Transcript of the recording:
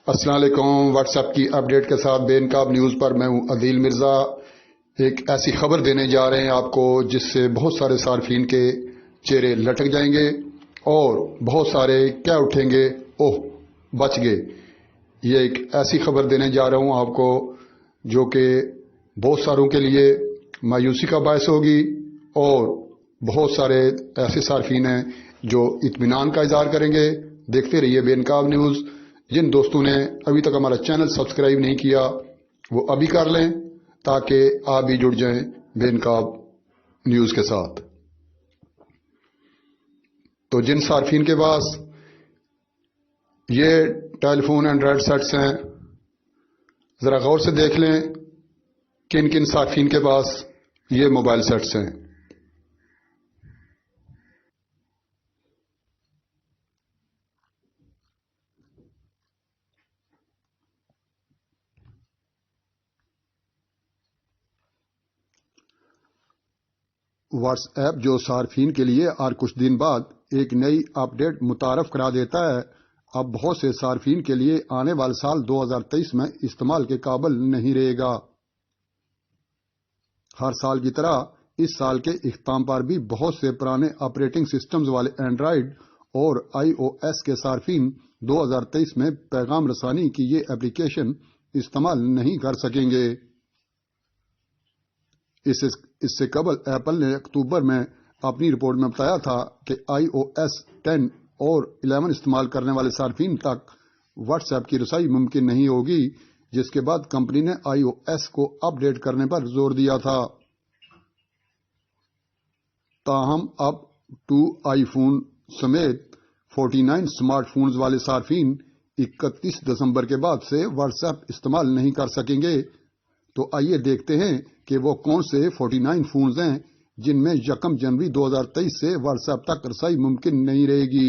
السلام علیکم۔ What's app کی اپڈیٹ کے ساتھ بے نقاب نیوز پر میں ہوں عدیل مرزا۔ ایک ایسی خبر دینے جا رہے ہیں آپ کو جس سے بہت سارے صارفین کے چہرے لٹک جائیں گے اور بہت سارے کیا اٹھیں گے، اوہ بچ گئے۔ یہ ایک ایسی خبر دینے جا رہا ہوں آپ کو جو کہ بہت ساروں کے لیے مایوسی کا باعث ہوگی اور بہت سارے ایسے صارفین ہیں جو اطمینان کا اظہار کریں گے۔ دیکھتے رہیے بے نقاب نیوز۔ جن دوستوں نے ابھی تک ہمارا چینل سبسکرائب نہیں کیا وہ ابھی کر لیں تاکہ آپ بھی جڑ جائیں بے نقاب نیوز کے ساتھ۔ تو جن صارفین کے پاس یہ ٹیلی فون اینڈرائڈ سیٹس ہیں، ذرا غور سے دیکھ لیں کن کن صارفین کے پاس یہ موبائل سیٹس ہیں۔ واٹس ایپ جو صارفین کے لیے ہر کچھ دن بعد ایک نئی اپ ڈیٹ متعارف کرا دیتا ہے، اب بہت سے صارفین کے لیے آنے والے سال 2023 میں استعمال کے قابل نہیں رہے گا۔ ہر سال کی طرح اس سال کے اختتام پر بھی بہت سے پرانے آپریٹنگ سسٹمز والے اینڈرائیڈ اور آئی او ایس کے صارفین 2023 میں پیغام رسانی کی یہ ایپلیکیشن استعمال نہیں کر سکیں گے۔ اس سے قبل ایپل نے اکتوبر میں اپنی رپورٹ میں بتایا تھا کہ آئی او ایس 10 اور 11 استعمال کرنے والے صارفین تک واٹس ایپ کی رسائی ممکن نہیں ہوگی، جس کے بعد کمپنی نے آئی او ایس کو اپ ڈیٹ کرنے پر زور دیا تھا۔ تاہم اب 2 آئی فون سمیت 49 اسمارٹ فونز والے صارفین 31 دسمبر کے بعد سے واٹس ایپ استعمال نہیں کر سکیں گے۔ تو آئیے دیکھتے ہیں کہ وہ کون سے 49 فونز ہیں جن میں 1 جنوری 2023 سے واٹس ایپ تک رسائی ممکن نہیں رہے گی۔